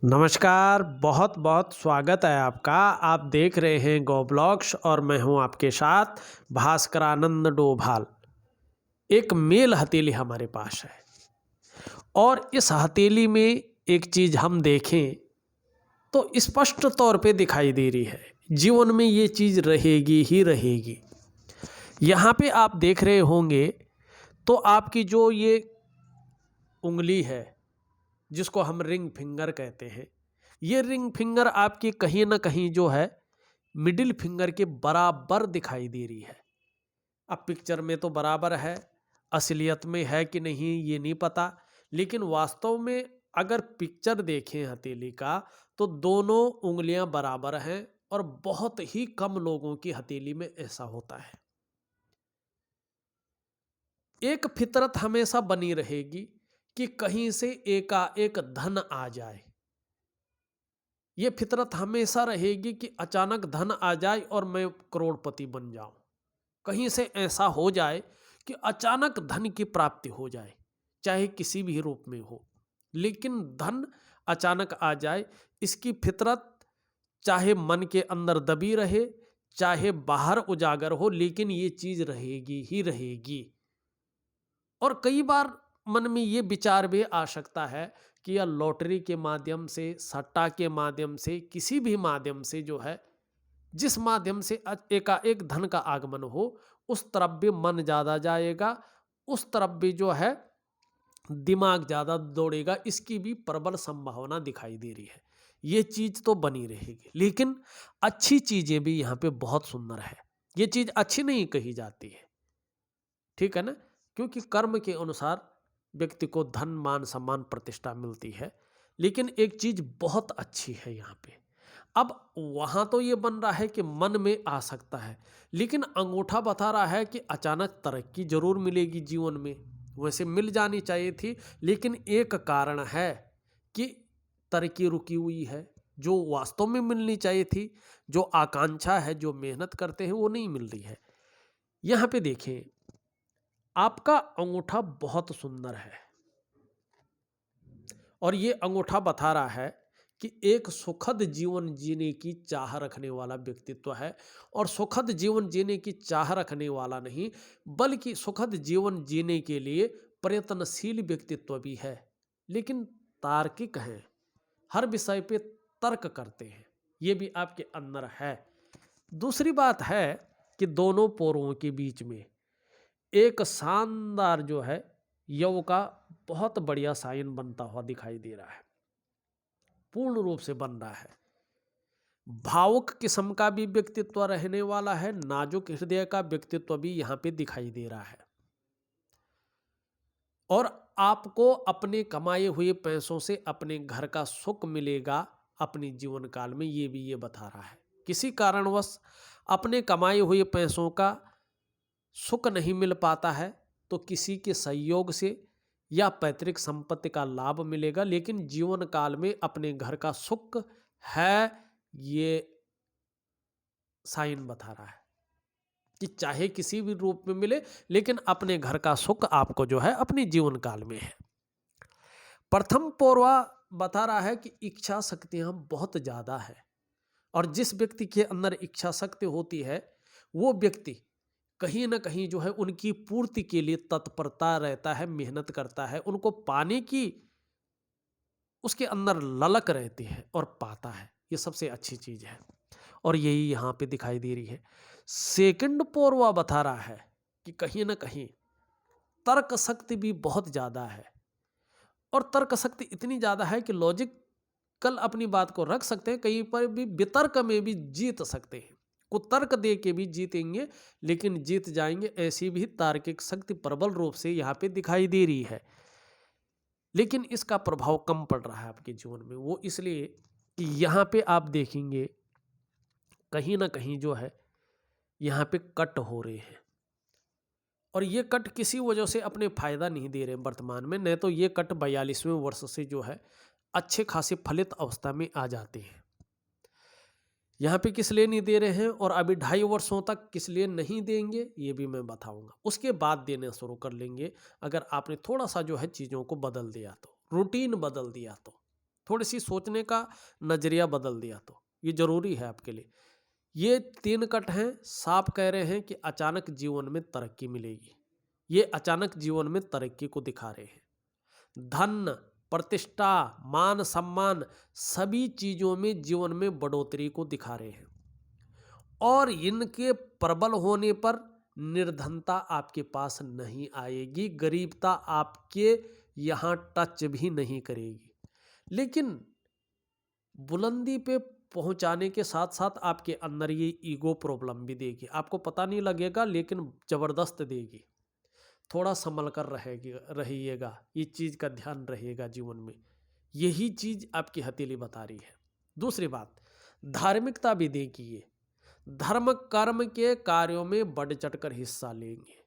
नमस्कार, बहुत बहुत स्वागत है आपका। आप देख रहे हैं गो ब्लॉग्स और मैं हूं आपके साथ भास्करानंद डोभाल। एक मेल हथेली हमारे पास है और इस हथेली में एक चीज़ हम देखें तो स्पष्ट तौर पे दिखाई दे रही है। जीवन में ये चीज़ रहेगी ही रहेगी। यहाँ पे आप देख रहे होंगे तो आपकी जो ये उंगली है जिसको हम रिंग फिंगर कहते हैं, ये रिंग फिंगर आपकी कहीं ना कहीं जो है मिडिल फिंगर के बराबर दिखाई दे रही है। अब पिक्चर में तो बराबर है, असलियत में है कि नहीं ये नहीं पता, लेकिन वास्तव में अगर पिक्चर देखें हथेली का तो दोनों उंगलियां बराबर हैं और बहुत ही कम लोगों की हथेली में ऐसा होता है। एक फितरत हमेशा बनी रहेगी कि कहीं से एकाएक धन आ जाए। ये फितरत हमेशा रहेगी कि अचानक धन आ जाए और मैं करोड़पति बन जाऊं। कहीं से ऐसा हो जाए कि अचानक धन की प्राप्ति हो जाए, चाहे किसी भी रूप में हो, लेकिन धन अचानक आ जाए। इसकी फितरत चाहे मन के अंदर दबी रहे, चाहे बाहर उजागर हो, लेकिन ये चीज रहेगी ही रहेगी। और कई बार मन में ये विचार भी आ सकता है कि यह लॉटरी के माध्यम से, सट्टा के माध्यम से, किसी भी माध्यम से जो है, जिस माध्यम से एकाएक धन का आगमन हो, उस तरफ भी मन ज़्यादा जाएगा, उस तरफ भी जो है दिमाग ज़्यादा दौड़ेगा। इसकी भी प्रबल संभावना दिखाई दे रही है। ये चीज़ तो बनी रहेगी, लेकिन अच्छी चीज़ें भी यहाँ पे बहुत सुंदर है। ये चीज़ अच्छी नहीं कही जाती है, ठीक है ना, क्योंकि कर्म के अनुसार व्यक्ति को धन, मान, सम्मान, प्रतिष्ठा मिलती है। लेकिन एक चीज बहुत अच्छी है यहाँ पे। अब वहां तो ये बन रहा है कि मन में आ सकता है, लेकिन अंगूठा बता रहा है कि अचानक तरक्की जरूर मिलेगी जीवन में। वैसे मिल जानी चाहिए थी, लेकिन एक कारण है कि तरक्की रुकी हुई है। जो वास्तव में मिलनी चाहिए थी, जो आकांक्षा है, जो मेहनत करते हैं, वो नहीं मिल रही है। यहाँ पे देखें, आपका अंगूठा बहुत सुंदर है और ये अंगूठा बता रहा है कि एक सुखद जीवन जीने की चाह रखने वाला व्यक्तित्व है। और सुखद जीवन जीने की चाह रखने वाला नहीं, बल्कि सुखद जीवन जीने के लिए प्रयत्नशील व्यक्तित्व भी है। लेकिन तार्किक हैं, हर विषय पे तर्क करते हैं, ये भी आपके अंदर है। दूसरी बात है कि दोनों पोरों के बीच में एक शानदार जो है यव का बहुत बढ़िया साइन बनता हुआ दिखाई दे रहा है, पूर्ण रूप से बन रहा है। भावुक किस्म का भी व्यक्तित्व रहने वाला है, नाजुक हृदय का व्यक्तित्व भी यहाँ पे दिखाई दे रहा है। और आपको अपने कमाए हुए पैसों से अपने घर का सुख मिलेगा अपने जीवन काल में, ये भी ये बता रहा है। किसी कारणवश अपने कमाए हुए पैसों का सुख नहीं मिल पाता है तो किसी के सहयोग से या पैतृक संपत्ति का लाभ मिलेगा, लेकिन जीवन काल में अपने घर का सुख है, ये साइन बता रहा है कि चाहे किसी भी रूप में मिले, लेकिन अपने घर का सुख आपको जो है अपने जीवन काल में है। प्रथम पौरवा बता रहा है कि इच्छा शक्तियां बहुत ज्यादा है, और जिस व्यक्ति के अंदर इच्छा शक्ति होती है वो व्यक्ति कहीं ना कहीं जो है उनकी पूर्ति के लिए तत्परता रहता है, मेहनत करता है, उनको पाने की उसके अंदर ललक रहती है और पाता है। ये सबसे अच्छी चीज है और यही यहां पे दिखाई दे रही है। सेकंड पौरवा बता रहा है कि कहीं ना कहीं तर्क शक्ति भी बहुत ज्यादा है, और तर्क शक्ति इतनी ज्यादा है कि लॉजिकल अपनी बात को रख सकते हैं, कहीं पर भी वितर्क में भी जीत सकते हैं, कुतर्क दे के भी जीतेंगे, लेकिन जीत जाएंगे। ऐसी भी तार्किक शक्ति प्रबल रूप से यहाँ पे दिखाई दे रही है। लेकिन इसका प्रभाव कम पड़ रहा है आपके जीवन में, वो इसलिए कि यहाँ पे आप देखेंगे कहीं ना कहीं जो है यहाँ पे कट हो रहे हैं, और ये कट किसी वजह से अपने फायदा नहीं दे रहे हैं वर्तमान में। नहीं तो ये कट 42वें वर्ष से जो है अच्छे खासे फलित अवस्था में आ जाते हैं। यहाँ पे किस लिए नहीं दे रहे हैं और अभी 2.5 वर्षों तक किस लिए नहीं देंगे, ये भी मैं बताऊंगा। उसके बाद देना शुरू कर लेंगे अगर आपने थोड़ा सा जो है चीज़ों को बदल दिया तो, रूटीन बदल दिया तो। थोड़ी सी सोचने का नजरिया बदल दिया तो ये जरूरी है आपके लिए। ये 3 कट हैं, साफ कह रहे हैं कि अचानक जीवन में तरक्की मिलेगी। ये अचानक जीवन में तरक्की को दिखा रहे हैं। धन, प्रतिष्ठा, मान सम्मान सभी चीजों में जीवन में बढ़ोतरी को दिखा रहे हैं। और इनके प्रबल होने पर निर्धनता आपके पास नहीं आएगी, गरीबता आपके यहां टच भी नहीं करेगी। लेकिन बुलंदी पे पहुंचाने के साथ साथ आपके अंदर ये ईगो प्रॉब्लम भी देगी। आपको पता नहीं लगेगा लेकिन जबरदस्त देगी। थोड़ा संभल कर रहिएगा, ये चीज का ध्यान रहेगा जीवन में। यही चीज आपकी हथेली बता रही है। दूसरी बात, धार्मिकता भी देगी। ये धर्म कर्म के कार्यों में बढ़ चढ़कर हिस्सा लेंगे।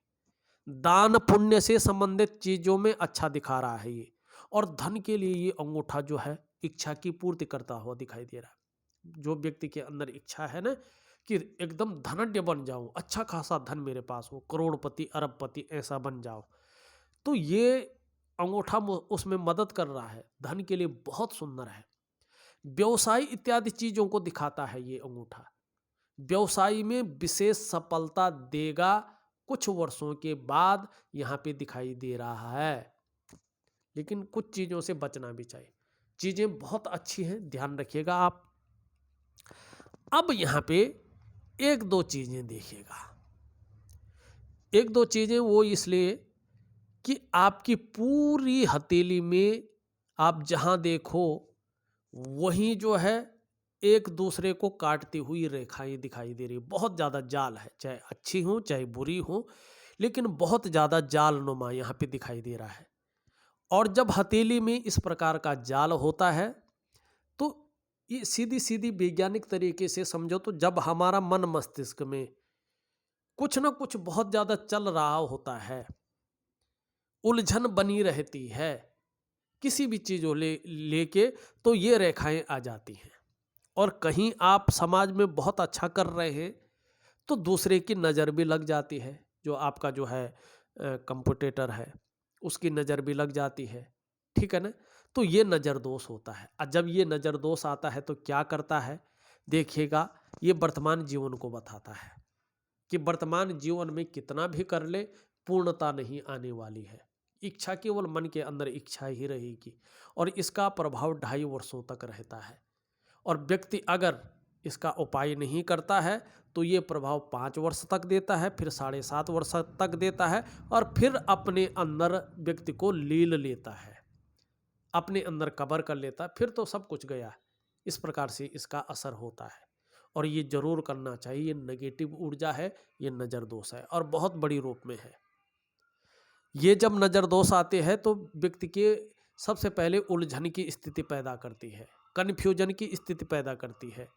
दान पुण्य से संबंधित चीजों में अच्छा दिखा रहा है ये। और धन के लिए ये अंगूठा जो है इच्छा की पूर्ति करता हुआ दिखाई दे रहा है। जो व्यक्ति के अंदर इच्छा है ना कि एकदम धनढ़ बन जाऊं, अच्छा खासा धन मेरे पास हो, करोड़पति अरबपति ऐसा बन जाओ, तो ये अंगूठा उसमें मदद कर रहा है। धन के लिए बहुत सुंदर है। व्यवसाय इत्यादि चीजों को दिखाता है ये अंगूठा। व्यवसाय में विशेष सफलता देगा कुछ वर्षों के बाद, यहां पे दिखाई दे रहा है। लेकिन कुछ चीजों से बचना भी चाहिए। चीजें बहुत अच्छी हैं, ध्यान रखिएगा आप। अब यहां पे एक दो चीजें देखिएगा। एक दो चीजें वो इसलिए कि आपकी पूरी हथेली में आप जहां देखो वहीं जो है एक दूसरे को काटती हुई रेखाएं दिखाई दे रही। बहुत ज्यादा जाल है, चाहे अच्छी हो चाहे बुरी हो, लेकिन बहुत ज्यादा जाल नुमा यहां पे दिखाई दे रहा है। और जब हथेली में इस प्रकार का जाल होता है तो ये सीधी सीधी वैज्ञानिक तरीके से समझो तो जब हमारा मन मस्तिष्क में कुछ ना कुछ बहुत ज्यादा चल रहा होता है, उलझन बनी रहती है किसी भी चीजों लेके, तो ये रेखाएं आ जाती हैं। और कहीं आप समाज में बहुत अच्छा कर रहे हैं तो दूसरे की नज़र भी लग जाती है। जो आपका जो है कंपटीटर है उसकी नज़र भी लग जाती है, ठीक है ना। तो ये नज़र दोष होता है। और जब ये नज़र दोष आता है तो क्या करता है देखिएगा, ये वर्तमान जीवन को बताता है कि वर्तमान जीवन में कितना भी कर ले पूर्णता नहीं आने वाली है। इच्छा केवल मन के अंदर इच्छा ही रहेगी और इसका प्रभाव 2.5 वर्षों तक रहता है। और व्यक्ति अगर इसका उपाय नहीं करता है तो ये प्रभाव 5 वर्ष तक देता है, फिर 7.5 वर्ष तक देता है और फिर अपने अंदर व्यक्ति को लील लेता है, अपने अंदर कबर कर लेता है, फिर तो सब कुछ गया। इस प्रकार से इसका असर होता है और ये जरूर करना चाहिए। ये नेगेटिव ऊर्जा है, ये नज़र दोष है और बहुत बड़ी रूप में है। ये जब नज़र दोष आते हैं तो व्यक्ति के सबसे पहले उलझन की स्थिति पैदा करती है, कन्फ्यूजन की स्थिति पैदा करती है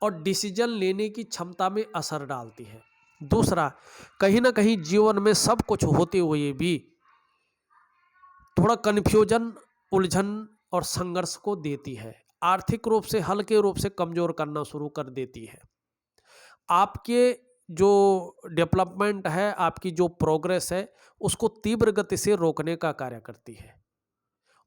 और डिसीजन लेने की क्षमता में असर डालती है। दूसरा, कहीं ना कहीं जीवन में सब कुछ होते हुए भी थोड़ा कन्फ्यूजन, उलझन और संघर्ष को देती है। आर्थिक रूप से हल्के रूप से कमजोर करना शुरू कर देती है। आपके जो डेवलपमेंट है, आपकी जो प्रोग्रेस है, उसको तीव्र गति से रोकने का कार्य करती है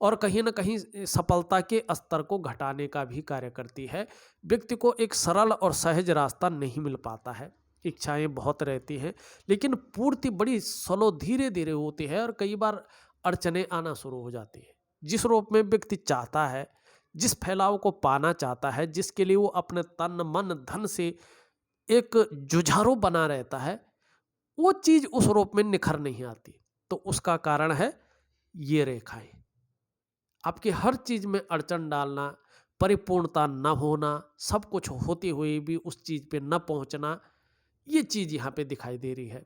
और कहीं ना कहीं सफलता के स्तर को घटाने का भी कार्य करती है। व्यक्ति को एक सरल और सहज रास्ता नहीं मिल पाता है। इच्छाएं बहुत रहती हैं लेकिन पूर्ति बड़ी स्लो, धीरे धीरे होती है और कई बार अड़चने आना शुरू हो जाती है। जिस रूप में व्यक्ति चाहता है, जिस फैलाव को पाना चाहता है, जिसके लिए वो अपने तन मन धन से एक जुझारू बना रहता है, वो चीज उस रूप में निखर नहीं आती। तो उसका कारण है ये रेखाएं। आपके हर चीज में अड़चन डालना, परिपूर्णता न होना, सब कुछ होते हुए भी उस चीज पे न पहुंचना, ये चीज यहां पे दिखाई दे रही है।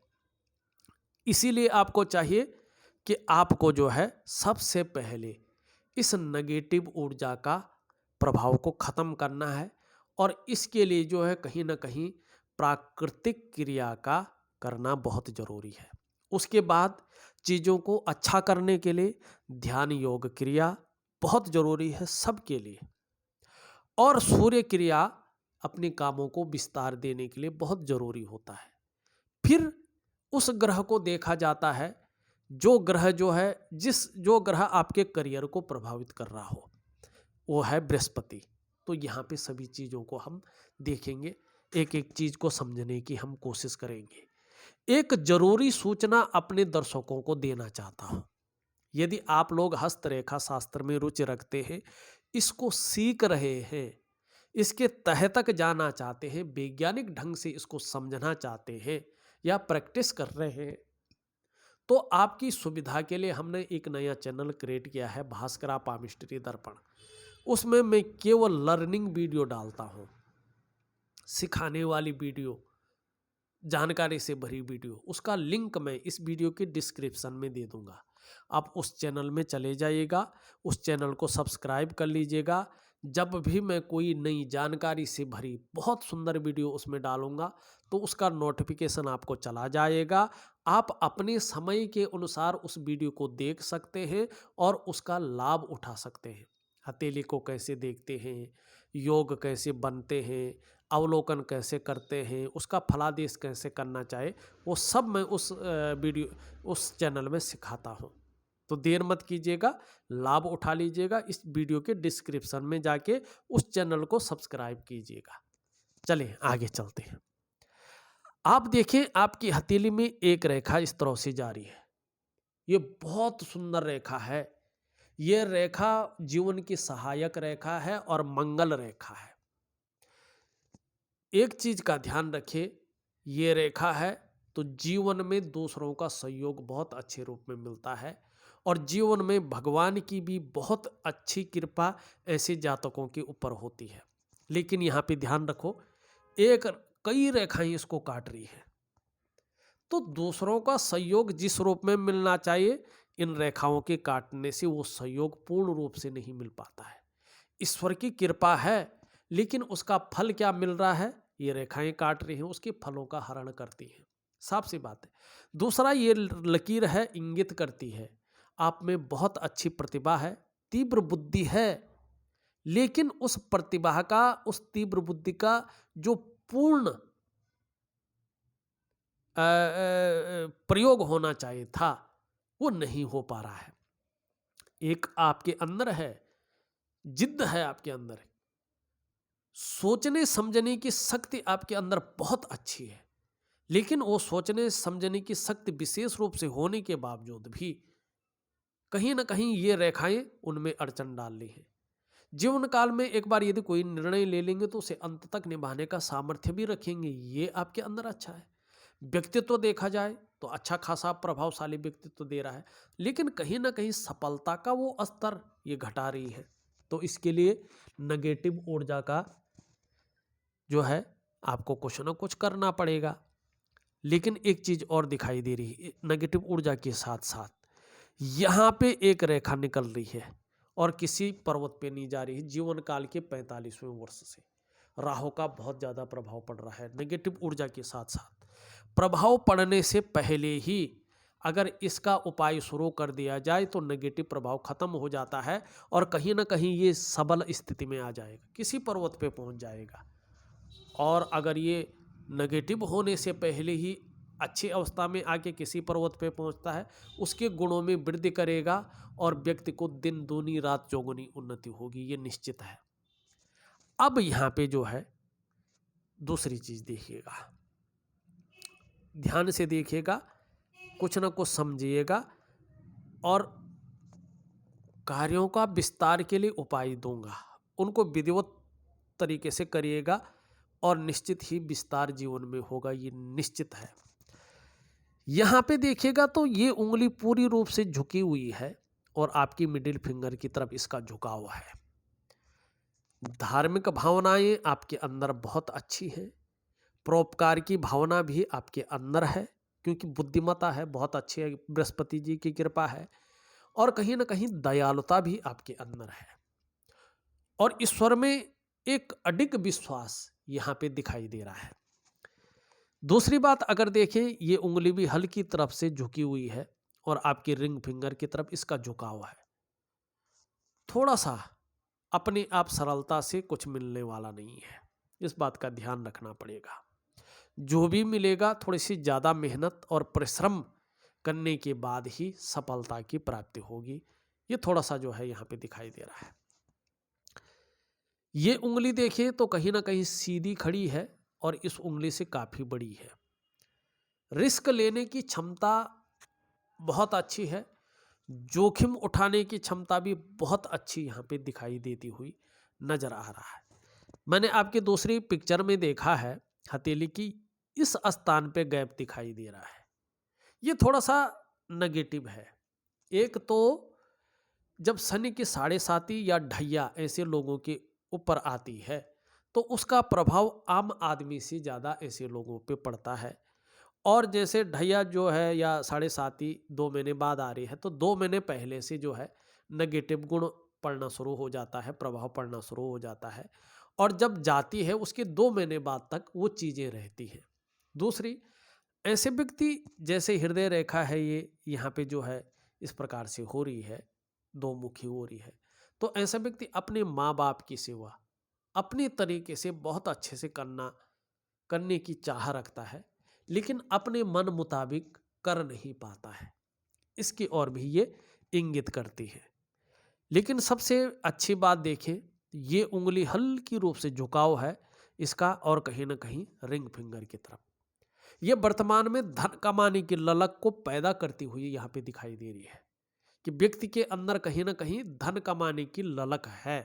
इसीलिए आपको चाहिए कि आपको जो है सबसे पहले इस नेगेटिव ऊर्जा का प्रभाव को खत्म करना है और इसके लिए जो है कहीं ना कहीं प्राकृतिक क्रिया का करना बहुत जरूरी है। उसके बाद चीज़ों को अच्छा करने के लिए ध्यान योग क्रिया बहुत जरूरी है सबके लिए। और सूर्य क्रिया अपने कामों को विस्तार देने के लिए बहुत जरूरी होता है। फिर उस ग्रह को देखा जाता है, जो ग्रह जो है जो ग्रह आपके करियर को प्रभावित कर रहा हो, वो है बृहस्पति। तो यहाँ पे सभी चीज़ों को हम देखेंगे, एक एक चीज़ को समझने की हम कोशिश करेंगे। एक जरूरी सूचना अपने दर्शकों को देना चाहता हूँ। यदि आप लोग हस्तरेखा शास्त्र में रुचि रखते हैं, इसको सीख रहे हैं, इसके तह तक जाना चाहते हैं, वैज्ञानिक ढंग से इसको समझना चाहते हैं या प्रैक्टिस कर रहे हैं, तो आपकी सुविधा के लिए हमने एक नया चैनल क्रिएट किया है, भास्करा पामिस्ट्री दर्पण। उसमें मैं केवल लर्निंग वीडियो डालता हूँ, सिखाने वाली वीडियो, जानकारी से भरी वीडियो। उसका लिंक मैं इस वीडियो के डिस्क्रिप्शन में दे दूंगा। आप उस चैनल में चले जाइएगा, उस चैनल को सब्सक्राइब कर लीजिएगा। जब भी मैं कोई नई जानकारी से भरी बहुत सुंदर वीडियो उसमें डालूंगा तो उसका नोटिफिकेशन आपको चला जाएगा। आप अपने समय के अनुसार उस वीडियो को देख सकते हैं और उसका लाभ उठा सकते हैं। हथेली को कैसे देखते हैं, योग कैसे बनते हैं, अवलोकन कैसे करते हैं, उसका फलादेश कैसे करना चाहे, वो सब मैं उस चैनल में सिखाता हूँ। तो देर मत कीजिएगा, लाभ उठा लीजिएगा। इस वीडियो के डिस्क्रिप्शन में जाके उस चैनल को सब्सक्राइब कीजिएगा। चलिए आगे चलते हैं। आप देखें, आपकी हथेली में एक रेखा इस तरह से जा रही है। ये बहुत सुंदर रेखा है। ये रेखा जीवन की सहायक रेखा है और मंगल रेखा है। एक चीज का ध्यान रखिए, ये रेखा है तो जीवन में दूसरों का सहयोग बहुत अच्छे रूप में मिलता है और जीवन में भगवान की भी बहुत अच्छी कृपा ऐसे जातकों के ऊपर होती है। लेकिन यहाँ पे ध्यान रखो, कई रेखाएं इसको काट रही है, तो दूसरों का सहयोग जिस रूप में मिलना चाहिए, इन रेखाओं के काटने से वो सहयोग पूर्ण रूप से नहीं मिल पाता है। ईश्वर की कृपा है, लेकिन उसका फल क्या मिल रहा है, ये रेखाएं काट रही हैं, उसके फलों का हरण करती हैं। साफ सी बात है। दूसरा, ये लकीर है, इंगित करती है आप में बहुत अच्छी प्रतिभा है, तीव्र बुद्धि है, लेकिन उस प्रतिभा का, उस तीव्र बुद्धि का जो पूर्ण प्रयोग होना चाहिए था, वो नहीं हो पा रहा है। एक आपके अंदर है, जिद्द है आपके अंदर, सोचने समझने की शक्ति आपके अंदर बहुत अच्छी है, लेकिन वो सोचने समझने की शक्ति विशेष रूप से होने के बावजूद भी कहीं ना कहीं ये रेखाएं उनमें अड़चन डाल रही हैं। जीवन काल में एक बार यदि कोई निर्णय ले लेंगे तो उसे अंत तक निभाने का सामर्थ्य भी रखेंगे, ये आपके अंदर अच्छा है। व्यक्तित्व देखा जाए तो अच्छा खासा प्रभावशाली व्यक्तित्व दे रहा है, लेकिन कहीं ना कहीं सफलता का वो स्तर ये घटा रही है। तो इसके लिए नेगेटिव ऊर्जा का जो है आपको कुछ ना कुछ करना पड़ेगा। लेकिन एक चीज और दिखाई दे रही है, नेगेटिव ऊर्जा के साथ साथ यहाँ पे एक रेखा निकल रही है और किसी पर्वत पे नहीं जा रही है। जीवन काल के 45वें वर्ष से राहु का बहुत ज़्यादा प्रभाव पड़ रहा है। नेगेटिव ऊर्जा के साथ साथ प्रभाव पड़ने से पहले ही अगर इसका उपाय शुरू कर दिया जाए तो नेगेटिव प्रभाव खत्म हो जाता है और कहीं ना कहीं ये सबल स्थिति में आ जाएगा, किसी पर्वत पे पहुंच जाएगा। और अगर ये नेगेटिव होने से पहले ही अच्छी अवस्था में आके किसी पर्वत पे पहुंचता है, उसके गुणों में वृद्धि करेगा और व्यक्ति को दिन दूनी रात चौगुनी उन्नति होगी, ये निश्चित है। अब यहाँ पे जो है दूसरी चीज देखिएगा, ध्यान से देखिएगा, कुछ ना कुछ समझिएगा और कार्यों का विस्तार के लिए उपाय दूंगा, उनको विधिवत तरीके से करिएगा और निश्चित ही विस्तार जीवन में होगा, ये निश्चित है। यहाँ पे देखिएगा तो ये उंगली पूरी रूप से झुकी हुई है और आपकी मिडिल फिंगर की तरफ इसका झुकाव है। धार्मिक भावनाएं आपके अंदर बहुत अच्छी हैं, परोपकार की भावना भी आपके अंदर है, क्योंकि बुद्धिमत्ता है, बहुत अच्छी है, बृहस्पति जी की कृपा है, और कहीं ना कहीं दयालुता भी आपके अंदर है और ईश्वर में एक अडिग विश्वास यहाँ पे दिखाई दे रहा है। दूसरी बात अगर देखें, ये उंगली भी हल्की तरफ से झुकी हुई है और आपकी रिंग फिंगर की तरफ इसका झुकाव है। थोड़ा सा अपने आप सरलता से कुछ मिलने वाला नहीं है, इस बात का ध्यान रखना पड़ेगा। जो भी मिलेगा थोड़ी सी ज़्यादा मेहनत और परिश्रम करने के बाद ही सफलता की प्राप्ति होगी, ये थोड़ा सा जो है यहाँ पे दिखाई दे रहा है। ये उंगली देखिए तो कहीं ना कहीं सीधी खड़ी है और इस उंगली से काफी बड़ी है। रिस्क लेने की क्षमता बहुत अच्छी है, जोखिम उठाने की क्षमता भी बहुत अच्छी यहाँ पे दिखाई देती हुई नजर आ रहा है। मैंने आपकी दूसरी पिक्चर में देखा है हथेली की इस स्थान पे गैप दिखाई दे रहा है, ये थोड़ा सा नेगेटिव है। एक तो जब शनि की साढ़े साती या ढैया ऐसे लोगों के ऊपर आती है तो उसका प्रभाव आम आदमी से ज़्यादा ऐसे लोगों पे पड़ता है। और जैसे ढैया जो है या साढ़े साती 2 महीने बाद आ रही है तो 2 महीने पहले से जो है नेगेटिव गुण पड़ना शुरू हो जाता है, प्रभाव पड़ना शुरू हो जाता है। और जब जाती है उसके 2 महीने बाद तक वो चीज़ें रहती हैं। दूसरी, ऐसे व्यक्ति जैसे हृदय रेखा है ये यहाँ पे जो है इस प्रकार से हो रही है, दो मुखी हो रही है, तो ऐसा व्यक्ति अपने माँ बाप की सेवा अपने तरीके से बहुत अच्छे से करने की चाह रखता है, लेकिन अपने मन मुताबिक कर नहीं पाता है। इसकी ओर भी ये इंगित करती है। लेकिन सबसे अच्छी बात देखें, ये उंगली हल्की रूप से झुकाव है इसका और कहीं ना कहीं रिंग फिंगर की तरफ। ये वर्तमान में धन कमाने की ललक को पैदा करती हुई यहाँ पे दिखाई दे रही है कि व्यक्ति के अंदर कहीं ना कहीं धन कमाने की ललक है।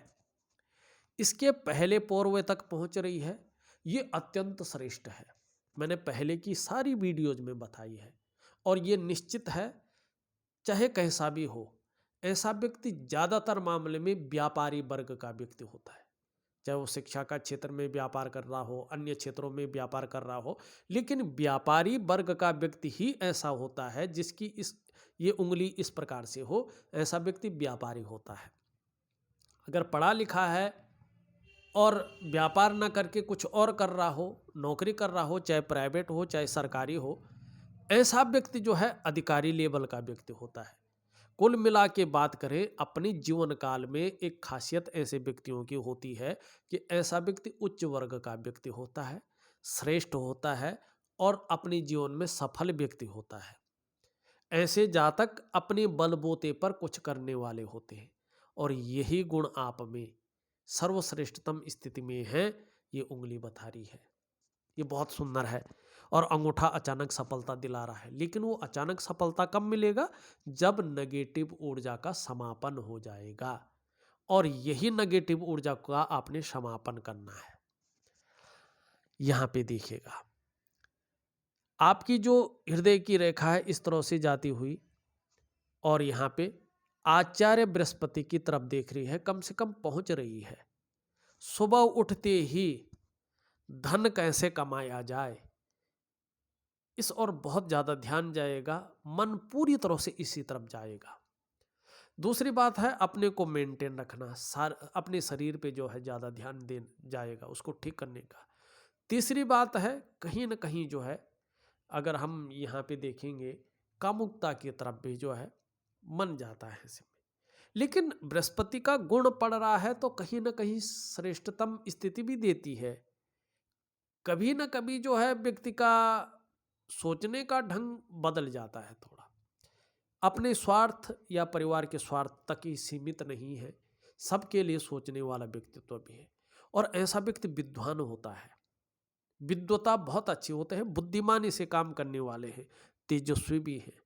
इसके पहले पोरवे तक पहुंच रही है, ये अत्यंत श्रेष्ठ है। मैंने पहले की सारी वीडियोज में बताई है और ये निश्चित है, चाहे कैसा भी हो, ऐसा व्यक्ति ज़्यादातर मामले में व्यापारी वर्ग का व्यक्ति होता है। चाहे वो शिक्षा का क्षेत्र में व्यापार कर रहा हो, अन्य क्षेत्रों में व्यापार कर रहा हो, लेकिन व्यापारी वर्ग का व्यक्ति ही ऐसा होता है जिसकी ये उंगली इस प्रकार से हो, ऐसा व्यक्ति व्यापारी होता है। अगर पढ़ा लिखा है और व्यापार ना करके कुछ और कर रहा हो, नौकरी कर रहा हो, चाहे प्राइवेट हो चाहे सरकारी हो, ऐसा व्यक्ति जो है अधिकारी लेवल का व्यक्ति होता है। कुल मिला के बात करें, अपने जीवन काल में एक खासियत ऐसे व्यक्तियों की होती है कि ऐसा व्यक्ति उच्च वर्ग का व्यक्ति होता है, श्रेष्ठ होता है और अपने जीवन में सफल व्यक्ति होता है। ऐसे जातक अपने बलबूते पर कुछ करने वाले होते हैं और यही गुण आप में सर्वश्रेष्ठतम स्थिति में है, ये उंगली बता रही है। ये बहुत सुंदर है और अंगूठा अचानक सफलता दिला रहा है, लेकिन वो अचानक सफलता कब मिलेगा? जब नेगेटिव ऊर्जा का समापन हो जाएगा और यही नेगेटिव ऊर्जा का आपने समापन करना है। यहां पे देखिएगा, आपकी जो हृदय की रेखा है इस तरह से जाती हुई और यहां पे आचार्य बृहस्पति की तरफ देख रही है, कम से कम पहुंच रही है। सुबह उठते ही धन कैसे कमाया जाए, इस और बहुत ज़्यादा ध्यान जाएगा, मन पूरी तरह से इसी तरफ जाएगा। दूसरी बात है अपने को मेंटेन रखना, अपने शरीर पे जो है ज़्यादा ध्यान दे जाएगा, उसको ठीक करने का। तीसरी बात है कहीं ना कहीं जो है, अगर हम यहाँ पे देखेंगे, कामुकता की तरफ भी जो है मन जाता है इसमें। लेकिन बृहस्पति का गुण पड़ रहा है तो कहीं ना कहीं श्रेष्ठतम स्थिति भी देती है। कभी ना कभी जो है व्यक्ति का सोचने का ढंग बदल जाता है थोड़ा, अपने स्वार्थ या परिवार के स्वार्थ तक ही सीमित नहीं है, सबके लिए सोचने वाला व्यक्तित्व भी है। और ऐसा व्यक्ति विद्वान होता है, विद्वता बहुत अच्छी होते हैं, बुद्धिमानी से काम करने वाले हैं, तेजस्वी भी हैं।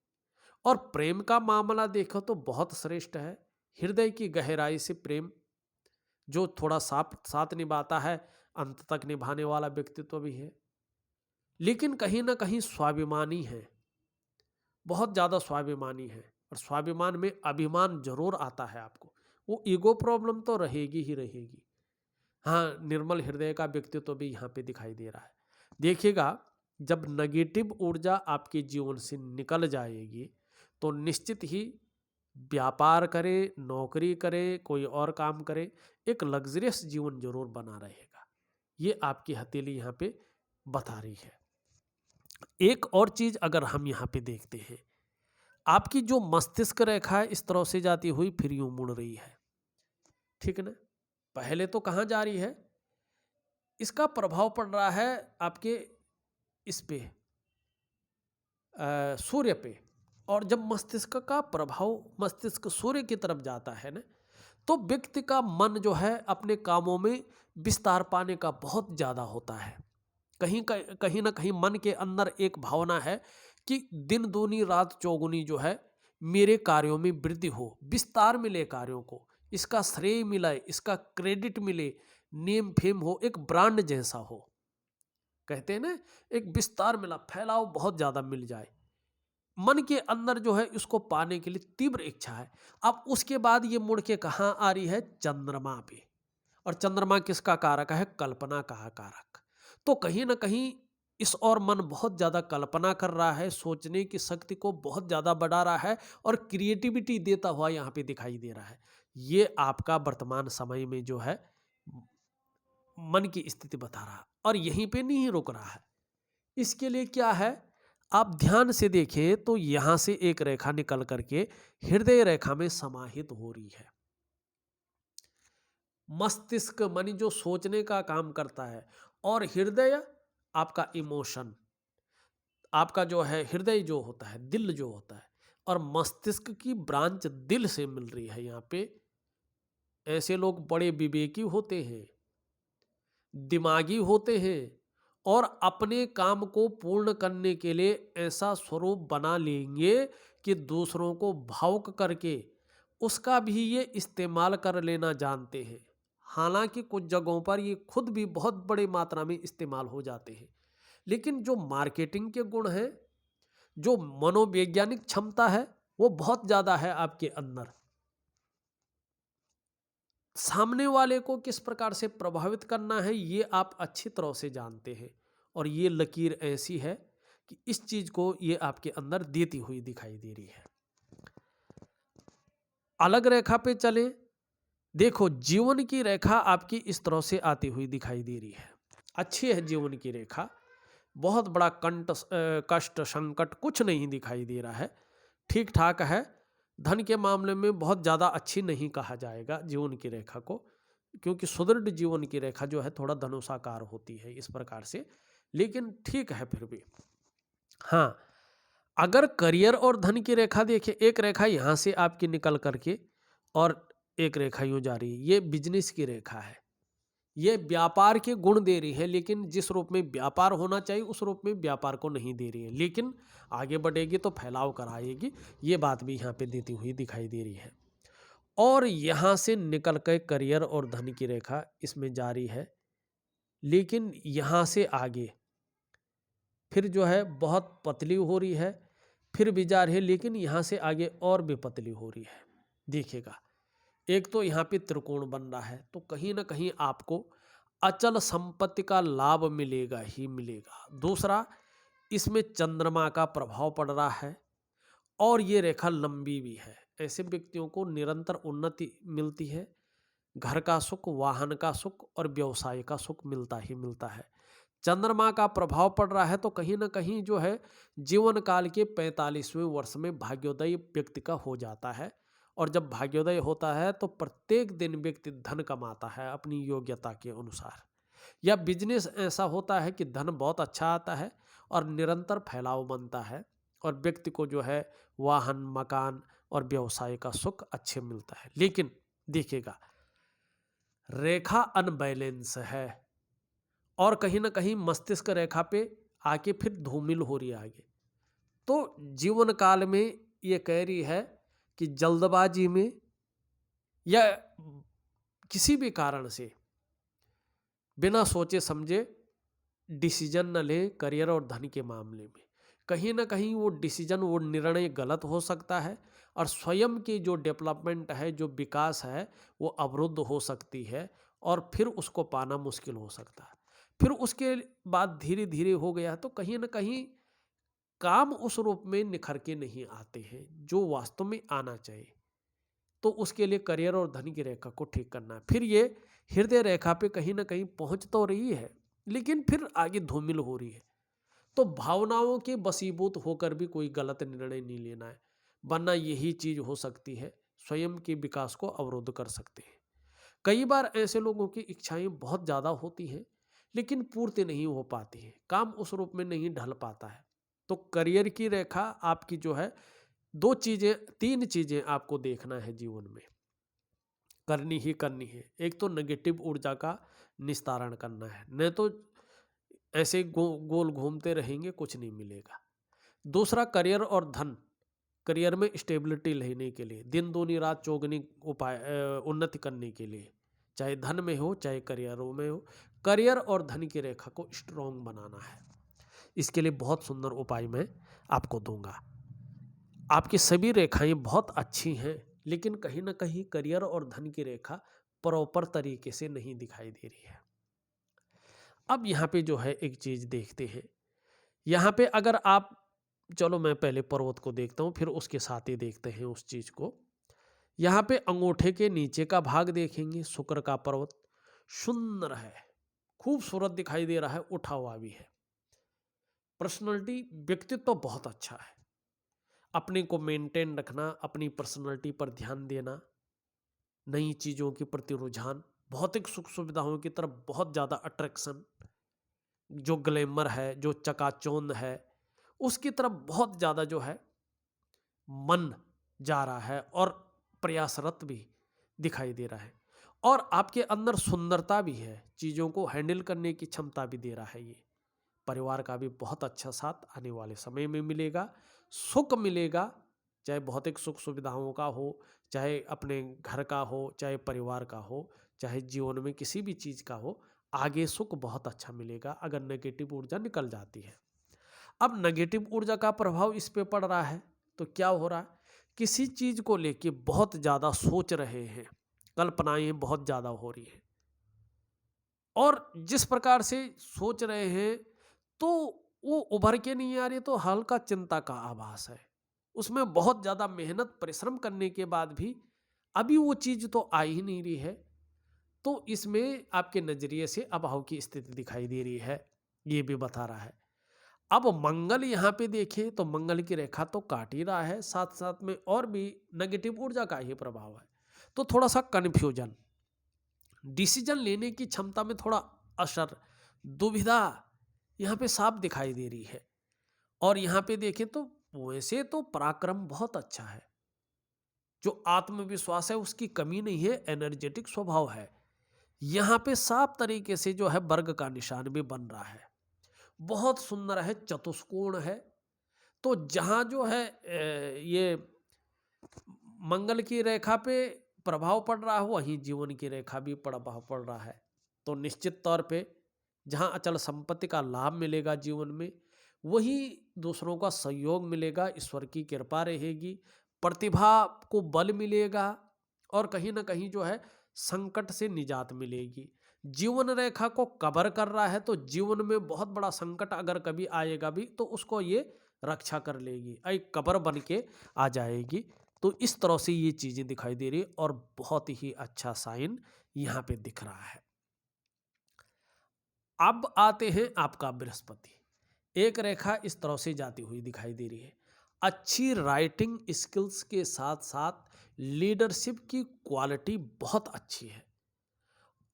और प्रेम का मामला देखो तो बहुत श्रेष्ठ है, हृदय की गहराई से प्रेम जो थोड़ा साथ निभाता है, अंत तक निभाने वाला व्यक्तित्व भी है। लेकिन कहीं ना कहीं स्वाभिमानी है, बहुत ज़्यादा स्वाभिमानी है और स्वाभिमान में अभिमान जरूर आता है आपको, वो ईगो प्रॉब्लम तो रहेगी ही रहेगी। हाँ, निर्मल हृदय का व्यक्तित्व भी यहाँ पे दिखाई दे रहा है। देखिएगा, जब नेगेटिव ऊर्जा आपके जीवन से निकल जाएगी तो निश्चित ही व्यापार करें, नौकरी करें, कोई और काम करें, एक लग्जरियस जीवन जरूर बना रहेगा। ये आपकी हथेली यहाँ पे बता रही है। एक और चीज अगर हम यहाँ पे देखते हैं, आपकी जो मस्तिष्क रेखा है इस तरह से जाती हुई फिर यूं मुड़ रही है, ठीक है ना। पहले तो कहाँ जा रही है, इसका प्रभाव पड़ रहा है आपके इस पे सूर्य पे। और जब मस्तिष्क का प्रभाव मस्तिष्क सूर्य की तरफ जाता है ना, तो व्यक्ति का मन जो है अपने कामों में विस्तार पाने का बहुत ज़्यादा होता है। कहीं ना कहीं मन के अंदर एक भावना है कि दिन दूनी रात चौगुनी जो है मेरे कार्यों में वृद्धि हो, विस्तार मिले कार्यों को, इसका श्रेय मिले, इसका क्रेडिट मिले, नेम फेम हो, एक ब्रांड जैसा हो। कहते हैं ना, एक विस्तार मिला, फैलाव बहुत ज्यादा मिल जाए। मन के अंदर जो है इसको पाने के लिए तीव्र इच्छा है। अब उसके बाद ये मुड़ के कहाँ आ रही है? चंद्रमा पे। और चंद्रमा किसका कारक है? कल्पना का कारक। तो कहीं ना कहीं इस और मन बहुत ज्यादा कल्पना कर रहा है, सोचने की शक्ति को बहुत ज्यादा बढ़ा रहा है और क्रिएटिविटी देता हुआ यहाँ पे दिखाई दे रहा है। ये आपका वर्तमान समय में जो है मन की स्थिति बता रहा है, और यहीं पे नहीं रुक रहा है। इसके लिए क्या है, आप ध्यान से देखें तो यहां से एक रेखा निकल करके हृदय रेखा में समाहित हो रही है। मस्तिष्क मानी जो सोचने का काम करता है, और हृदय आपका इमोशन, आपका जो है हृदय जो होता है, दिल जो होता है, और मस्तिष्क की ब्रांच दिल से मिल रही है। यहाँ पे ऐसे लोग बड़े विवेकी होते हैं, दिमागी होते हैं, और अपने काम को पूर्ण करने के लिए ऐसा स्वरूप बना लेंगे कि दूसरों को भावुक करके उसका भी ये इस्तेमाल कर लेना जानते हैं। हालांकि कुछ जगहों पर ये खुद भी बहुत बड़ी मात्रा में इस्तेमाल हो जाते हैं, लेकिन जो मार्केटिंग के गुण हैं, जो मनोवैज्ञानिक क्षमता है, वो बहुत ज़्यादा है आपके अंदर। सामने वाले को किस प्रकार से प्रभावित करना है ये आप अच्छी तरह से जानते हैं, और ये लकीर ऐसी है कि इस चीज को ये आपके अंदर देती हुई दिखाई दे रही है। अलग रेखा पे चले, देखो जीवन की रेखा आपकी इस तरह से आती हुई दिखाई दे रही है। अच्छी है जीवन की रेखा, बहुत बड़ा कष्ट संकट कुछ नहीं दिखाई दे रहा है, ठीक ठाक है। धन के मामले में बहुत ज़्यादा अच्छी नहीं कहा जाएगा जीवन की रेखा को, क्योंकि सुदृढ़ जीवन की रेखा जो है थोड़ा धनुषाकार होती है इस प्रकार से, लेकिन ठीक है फिर भी। हाँ, अगर करियर और धन की रेखा देखें, एक रेखा यहाँ से आपकी निकल करके और एक रेखा यूँ जा रही है, ये बिजनेस की रेखा है, ये व्यापार के गुण दे रही है, लेकिन जिस रूप में व्यापार होना चाहिए उस रूप में व्यापार को नहीं दे रही है, लेकिन आगे बढ़ेगी तो फैलाव कराएगी, ये बात भी यहाँ पे देती हुई दिखाई दे रही है। और यहाँ से निकल कर करियर और धन की रेखा इसमें जारी है, लेकिन यहाँ से आगे फिर जो है बहुत पतली हो रही है, फिर भी जा रही है, लेकिन यहाँ से आगे और भी पतली हो रही है। देखिएगा, एक तो यहाँ पे त्रिकोण बन रहा है, तो कहीं ना कहीं आपको अचल संपत्ति का लाभ मिलेगा ही मिलेगा। दूसरा, इसमें चंद्रमा का प्रभाव पड़ रहा है, और ये रेखा लंबी भी है। ऐसे व्यक्तियों को निरंतर उन्नति मिलती है, घर का सुख, वाहन का सुख और व्यवसाय का सुख मिलता ही मिलता है। चंद्रमा का प्रभाव पड़ रहा है तो कहीं ना कहीं जो है जीवन काल के 45वें वर्ष में भाग्योदय व्यक्ति का हो जाता है, और जब भाग्योदय होता है तो प्रत्येक दिन व्यक्ति धन कमाता है अपनी योग्यता के अनुसार। या बिजनेस ऐसा होता है कि धन बहुत अच्छा आता है और निरंतर फैलाव बनता है, और व्यक्ति को जो है वाहन, मकान और व्यवसाय का सुख अच्छे मिलता है। लेकिन देखिएगा, रेखा अनबैलेंस है, और कहीं ना कहीं मस्तिष्क रेखा पे आके फिर धूमिल हो रही है आगे। तो जीवन काल में ये कह रही है कि जल्दबाजी में या किसी भी कारण से बिना सोचे समझे डिसीजन न लें करियर और धन के मामले में। कहीं ना कहीं वो डिसीजन, वो निर्णय गलत हो सकता है, और स्वयं की जो डेवलपमेंट है, जो विकास है, वो अवरुद्ध हो सकती है, और फिर उसको पाना मुश्किल हो सकता है। फिर उसके बाद धीरे धीरे हो गया तो कहीं ना कहीं काम उस रूप में निखर के नहीं आते हैं जो वास्तव में आना चाहिए। तो उसके लिए करियर और धन की रेखा को ठीक करना है। फिर ये हृदय रेखा पे कहीं ना कहीं पहुंच तो रही है, लेकिन फिर आगे धूमिल हो रही है। तो भावनाओं के वशीभूत होकर भी कोई गलत निर्णय नहीं लेना है, वरना यही चीज हो सकती है स्वयं के विकास को अवरुद्ध कर सकते हैं। कई बार ऐसे लोगों की इच्छाएं बहुत ज़्यादा होती हैं, लेकिन पूर्ति नहीं हो पाती है, काम उस रूप में नहीं ढल पाता है। तो करियर की रेखा आपकी जो है, दो चीज़ें, तीन चीज़ें आपको देखना है जीवन में। करनी ही करनी है। एक तो नेगेटिव ऊर्जा का निस्तारण करना है, नहीं तो ऐसे गोल घूमते रहेंगे, कुछ नहीं मिलेगा। दूसरा करियर और धन, करियर में स्टेबिलिटी लेने के लिए, दिन दूनी रात चौगनी उपाय उन्नति करने के लिए, चाहे धन में हो चाहे करियरों में हो, करियर और धन की रेखा को स्ट्रॉन्ग बनाना है। इसके लिए बहुत सुंदर उपाय मैं आपको दूंगा। आपकी सभी रेखाएं बहुत अच्छी हैं, लेकिन कहीं ना कहीं करियर और धन की रेखा प्रॉपर तरीके से नहीं दिखाई दे रही है। अब यहाँ पे जो है एक चीज देखते हैं, यहाँ पे अगर आप, चलो मैं पहले पर्वत को देखता हूँ फिर उसके साथ ही देखते हैं उस चीज को। यहाँ पे अंगूठे के नीचे का भाग देखेंगे, शुक्र का पर्वत सुंदर है, खूबसूरत दिखाई दे रहा है, उठा हुआ भी है। पर्सनैलिटी, व्यक्तित्व तो बहुत अच्छा है। अपने को मेंटेन रखना, अपनी पर्सनैलिटी पर ध्यान देना, नई चीज़ों के प्रति रुझान, भौतिक सुख सुविधाओं की तरफ बहुत ज़्यादा अट्रैक्शन, जो ग्लैमर है, जो चकाचौंध है, उसकी तरफ बहुत ज़्यादा जो है मन जा रहा है और प्रयासरत भी दिखाई दे रहा है। और आपके अंदर सुंदरता भी है, चीज़ों को हैंडल करने की क्षमता भी दे रहा है। ये परिवार का भी बहुत अच्छा साथ आने वाले समय में मिलेगा, सुख मिलेगा, चाहे भौतिक सुख सुविधाओं का हो, चाहे अपने घर का हो, चाहे परिवार का हो, चाहे जीवन में किसी भी चीज़ का हो, आगे सुख बहुत अच्छा मिलेगा अगर नेगेटिव ऊर्जा निकल जाती है। अब नेगेटिव ऊर्जा का प्रभाव इस पे पड़ रहा है तो क्या हो रहा है, किसी चीज़ को लेके बहुत ज़्यादा सोच रहे हैं, कल्पनाएं बहुत ज़्यादा हो रही हैं, और जिस प्रकार से सोच रहे हैं तो वो उभर के नहीं आ रही, तो हल्का चिंता का आभास है। उसमें बहुत ज़्यादा मेहनत परिश्रम करने के बाद भी अभी वो चीज़ तो आ ही नहीं रही है, तो इसमें आपके नज़रिए से अभाव की स्थिति दिखाई दे रही है, ये भी बता रहा है। अब मंगल यहाँ पे देखें तो मंगल की रेखा तो काट ही रहा है, साथ साथ में और भी नेगेटिव ऊर्जा का ही प्रभाव है, तो थोड़ा सा कन्फ्यूजन, डिसीजन लेने की क्षमता में थोड़ा असर, दुविधा यहाँ पे साफ दिखाई दे रही है। और यहाँ पे देखें तो वैसे तो पराक्रम बहुत अच्छा है, जो आत्मविश्वास है उसकी कमी नहीं है, एनर्जेटिक स्वभाव है। यहाँ पे साफ तरीके से जो है वर्ग का निशान भी बन रहा है, बहुत सुंदर है, चतुष्कोण है। तो जहाँ जो है ये मंगल की रेखा पे प्रभाव पड़ रहा है, वहीं जीवन की रेखा भी प्रभाव पड़ रहा है। तो निश्चित तौर पे जहाँ अचल संपत्ति का लाभ मिलेगा जीवन में, वही दूसरों का सहयोग मिलेगा, ईश्वर की कृपा रहेगी, प्रतिभा को बल मिलेगा, और कहीं ना कहीं जो है संकट से निजात मिलेगी। जीवन रेखा को कवर कर रहा है, तो जीवन में बहुत बड़ा संकट अगर कभी आएगा भी तो उसको ये रक्षा कर लेगी, एक कवर बन के आ जाएगी। तो इस तरह से ये चीज़ें दिखाई दे रही है और बहुत ही अच्छा साइन यहाँ पे दिख रहा है। अब आते हैं आपका बृहस्पति, एक रेखा इस तरह से जाती हुई दिखाई दे रही है। अच्छी राइटिंग स्किल्स के साथ साथ लीडरशिप की क्वालिटी बहुत अच्छी है,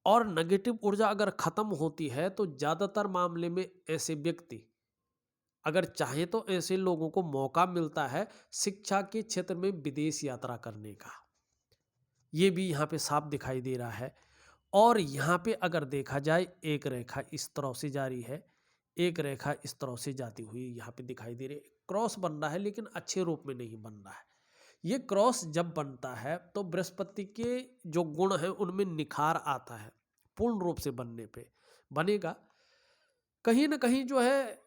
और नेगेटिव ऊर्जा अगर खत्म होती है तो ज़्यादातर मामले में ऐसे व्यक्ति अगर चाहे तो ऐसे लोगों को मौका मिलता है शिक्षा के क्षेत्र में विदेश यात्रा करने का, ये भी यहाँ पे साफ दिखाई दे रहा है। और यहाँ पे अगर देखा जाए एक रेखा इस तरह से जा रही है, एक रेखा इस तरह से जाती हुई यहाँ पे दिखाई दे रही है, क्रॉस बन रहा है लेकिन अच्छे रूप में नहीं बन रहा है। ये क्रॉस जब बनता है तो बृहस्पति के जो गुण हैं उनमें निखार आता है, पूर्ण रूप से बनने पे बनेगा। कहीं ना कहीं जो है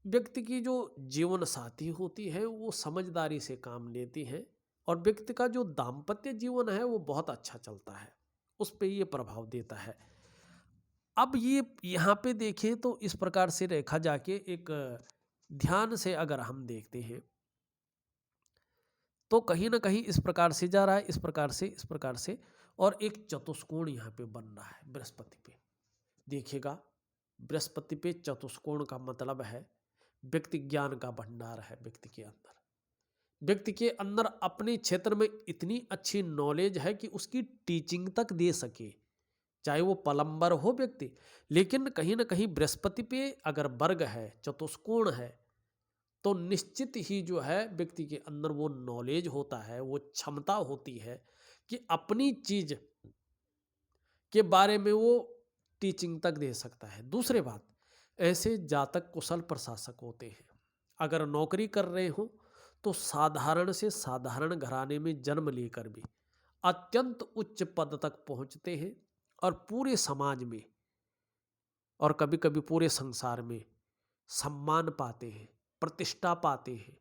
व्यक्ति की जो जीवन साथी होती है वो समझदारी से काम लेती है, और व्यक्ति का जो दाम्पत्य जीवन है वो बहुत अच्छा चलता है, उस पे ये प्रभाव देता है। अब ये यहाँ पे देखें तो इस प्रकार से रेखा जाके एक ध्यान से अगर हम देखते हैं तो कहीं ना कहीं इस प्रकार से जा रहा है, इस प्रकार से, इस प्रकार से, और एक चतुष्कोण यहाँ पे बन रहा है बृहस्पति पे। देखिएगा, बृहस्पति पे चतुष्कोण का मतलब है व्यक्ति ज्ञान का भंडार है। व्यक्ति के अंदर, व्यक्ति के अंदर अपने क्षेत्र में इतनी अच्छी नॉलेज है कि उसकी टीचिंग तक दे सके, चाहे वो प्लम्बर हो व्यक्ति, लेकिन कहीं ना कहीं बृहस्पति पे अगर वर्ग है, चतुष्कोण है, तो निश्चित ही जो है व्यक्ति के अंदर वो नॉलेज होता है, वो क्षमता होती है कि अपनी चीज के बारे में वो टीचिंग तक दे सकता है। दूसरी बात, ऐसे जातक कुशल प्रशासक होते हैं। अगर नौकरी कर रहे हो तो साधारण से साधारण घराने में जन्म लेकर भी अत्यंत उच्च पद तक पहुंचते हैं और पूरे समाज में और कभी कभी पूरे संसार में सम्मान पाते हैं, प्रतिष्ठा पाते हैं।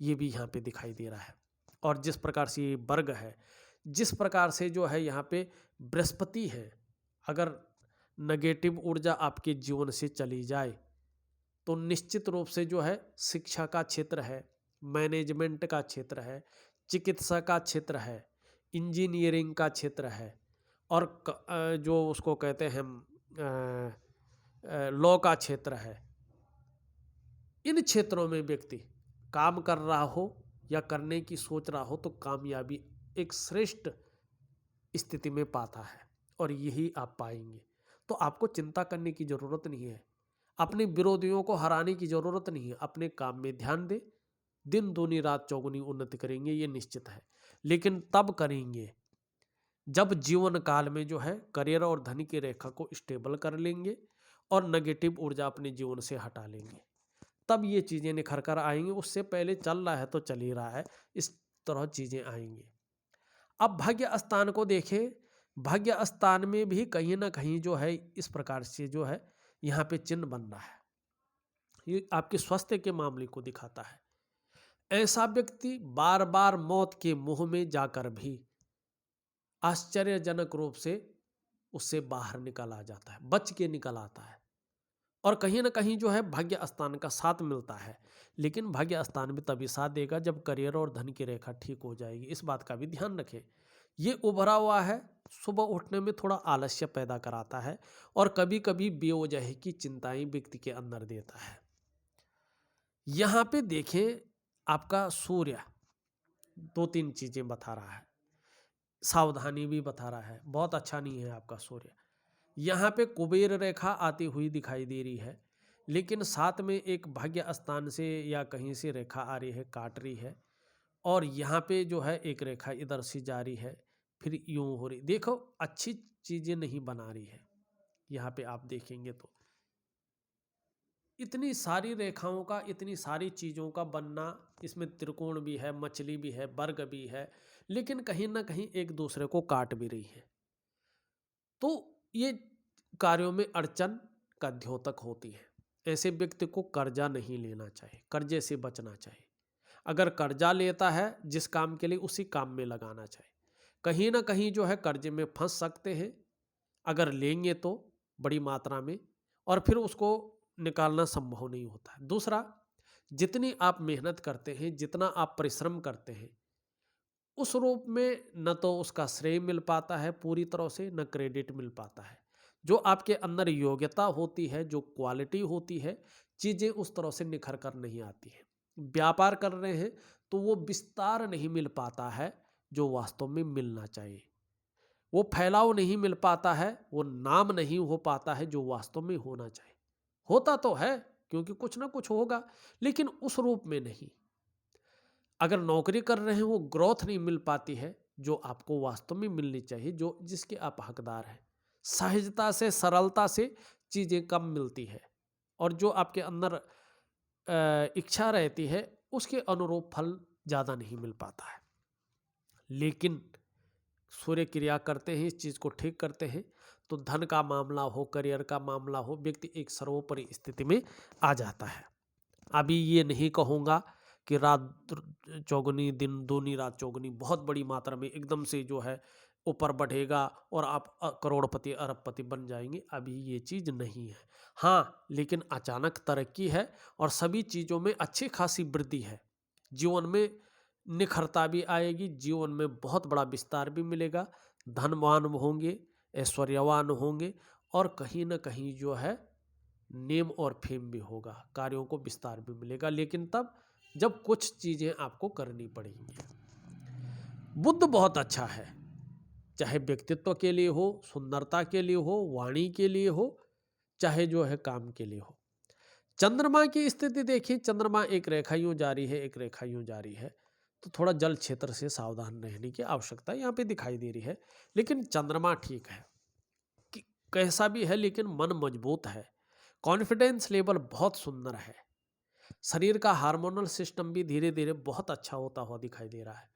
ये भी यहाँ पे दिखाई दे रहा है। और जिस प्रकार से ये वर्ग है, जिस प्रकार से जो है यहाँ पे बृहस्पति है, अगर नेगेटिव ऊर्जा आपके जीवन से चली जाए तो निश्चित रूप से जो है शिक्षा का क्षेत्र है, मैनेजमेंट का क्षेत्र है, चिकित्सा का क्षेत्र है, इंजीनियरिंग का क्षेत्र है और जो उसको कहते हैं लॉ का क्षेत्र है। इन क्षेत्रों में व्यक्ति काम कर रहा हो या करने की सोच रहा हो तो कामयाबी एक श्रेष्ठ स्थिति में पाता है और यही आप पाएंगे। तो आपको चिंता करने की ज़रूरत नहीं है, अपने विरोधियों को हराने की ज़रूरत नहीं है। अपने काम में ध्यान दें, दिन दूनी रात चौगुनी उन्नति करेंगे, ये निश्चित है। लेकिन तब करेंगे जब जीवन काल में जो है करियर और धन की रेखा को स्टेबल कर लेंगे और नेगेटिव ऊर्जा अपने जीवन से हटा लेंगे, तब ये चीज़ें निखर कर आएंगी। उससे पहले चल रहा है तो चल ही रहा है, इस तरह चीज़ें आएंगी। अब भाग्य स्थान को देखें, भाग्य स्थान में भी कहीं ना कहीं जो है इस प्रकार से जो है यहाँ पे चिन्ह बन रहा है। ये आपके स्वास्थ्य के मामले को दिखाता है। ऐसा व्यक्ति बार बार मौत के मुंह में जाकर भी आश्चर्यजनक रूप से उससे बाहर निकल आ जाता है, बच के निकल आता है। और कहीं ना कहीं जो है भाग्य स्थान का साथ मिलता है, लेकिन भाग्य स्थान भी तभी साथ देगा जब करियर और धन की रेखा ठीक हो जाएगी। इस बात का भी ध्यान रखें। ये उभरा हुआ है, सुबह उठने में थोड़ा आलस्य पैदा कराता है और कभी कभी बेवजह की चिंताएं व्यक्ति के अंदर देता है। यहाँ पे देखें, आपका सूर्य 2-3 चीजें बता रहा है, सावधानी भी बता रहा है। बहुत अच्छा नहीं है आपका सूर्य। यहाँ पे कुबेर रेखा आती हुई दिखाई दे रही है, लेकिन साथ में एक भाग्य स्थान से या कहीं से रेखा आ रही है, काट रही है। और यहाँ पे जो है एक रेखा इधर से जा रही है, फिर यूं हो रही। देखो, अच्छी चीजें नहीं बना रही है। यहाँ पे आप देखेंगे तो इतनी सारी रेखाओं का, इतनी सारी चीज़ों का बनना, इसमें त्रिकोण भी है, मछली भी है, वर्ग भी है, लेकिन कहीं ना कहीं एक दूसरे को काट भी रही है। तो ये कार्यों में अड़चन का द्योतक होती है। ऐसे व्यक्ति को कर्जा नहीं लेना चाहिए, कर्जे से बचना चाहिए। अगर कर्जा लेता है जिस काम के लिए, उसी काम में लगाना चाहिए। कहीं ना कहीं जो है कर्जे में फंस सकते हैं अगर लेंगे तो बड़ी मात्रा में, और फिर उसको निकालना संभव नहीं होता है। दूसरा, जितनी आप मेहनत करते हैं, जितना आप परिश्रम करते हैं, उस रूप में न तो उसका श्रेय मिल पाता है पूरी तरह से, न क्रेडिट मिल पाता है। जो आपके अंदर योग्यता होती है, जो क्वालिटी होती है, चीज़ें उस तरह से निखर कर नहीं आती हैं। व्यापार कर रहे हैं तो वो विस्तार नहीं मिल पाता है जो वास्तव में मिलना चाहिए। वो फैलाव नहीं मिल पाता है, वो नाम नहीं हो पाता है जो वास्तव में होना चाहिए। होता तो है क्योंकि कुछ ना कुछ होगा, लेकिन उस रूप में नहीं। अगर नौकरी कर रहे हैं, वो ग्रोथ नहीं मिल पाती है जो आपको वास्तव में मिलनी चाहिए, जो जिसके आप हकदार हैं। सहजता से, सरलता से चीज़ें कम मिलती है और जो आपके अंदर इच्छा रहती है उसके अनुरूप फल ज़्यादा नहीं मिल पाता है। लेकिन सूर्य क्रिया करते हैं, इस चीज़ को ठीक करते हैं तो धन का मामला हो, करियर का मामला हो, व्यक्ति एक सर्वोपरि स्थिति में आ जाता है। अभी ये नहीं कहूँगा कि रात चौगुनी दिन दूनी रात चौगुनी बहुत बड़ी मात्रा में एकदम से जो है ऊपर बढ़ेगा और आप करोड़पति अरबपति बन जाएंगे, अभी ये चीज़ नहीं है। हाँ, लेकिन अचानक तरक्की है और सभी चीज़ों में अच्छी खासी वृद्धि है। जीवन में निखरता भी आएगी, जीवन में बहुत बड़ा विस्तार भी मिलेगा, धनवान होंगे, ऐश्वर्यवान होंगे और कहीं ना कहीं जो है नेम और फेम भी होगा, कार्यों को विस्तार भी मिलेगा, लेकिन तब जब कुछ चीज़ें आपको करनी पड़ेंगी। बुद्ध बहुत अच्छा है, चाहे व्यक्तित्व के लिए हो, सुंदरता के लिए हो, वाणी के लिए हो, चाहे जो है काम के लिए हो। चंद्रमा की स्थिति देखिए, चंद्रमा एक रेखा यूं जारी है, एक रेखा यूं जारी है, तो थोड़ा जल क्षेत्र से सावधान रहने की आवश्यकता यहाँ पे दिखाई दे रही है। लेकिन चंद्रमा ठीक है, कैसा भी है लेकिन मन मजबूत है। कॉन्फिडेंस लेवल बहुत सुंदर है। शरीर का हार्मोनल सिस्टम भी धीरे धीरे बहुत अच्छा होता हुआ दिखाई दे रहा है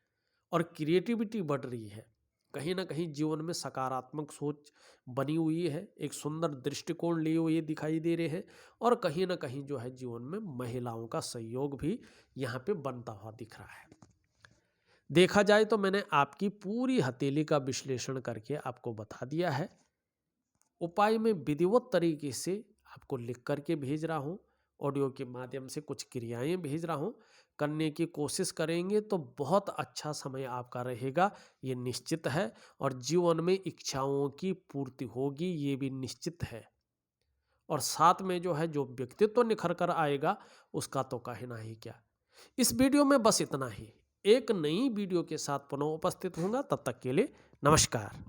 और क्रिएटिविटी बढ़ रही है। कहीं ना कहीं जीवन में सकारात्मक सोच बनी हुई है, एक सुंदर दृष्टिकोण लिए हुए दिखाई दे रहे हैं और कहीं ना कहीं जो है जीवन में महिलाओं का सहयोग भी यहाँ पे बनता हुआ दिख रहा है। देखा जाए तो मैंने आपकी पूरी हथेली का विश्लेषण करके आपको बता दिया है। उपाय में विधिवत तरीके से आपको लिख करके भेज रहा हूँ, ऑडियो के माध्यम से कुछ क्रियाएं भेज रहा हूँ। करने की कोशिश करेंगे तो बहुत अच्छा समय आपका रहेगा, ये निश्चित है। और जीवन में इच्छाओं की पूर्ति होगी, ये भी निश्चित है। और साथ में जो है जो व्यक्तित्व निखर कर आएगा उसका तो कहना ही क्या। इस वीडियो में बस इतना ही। एक नई वीडियो के साथ पुनः उपस्थित होऊंगा, तब तक के लिए नमस्कार।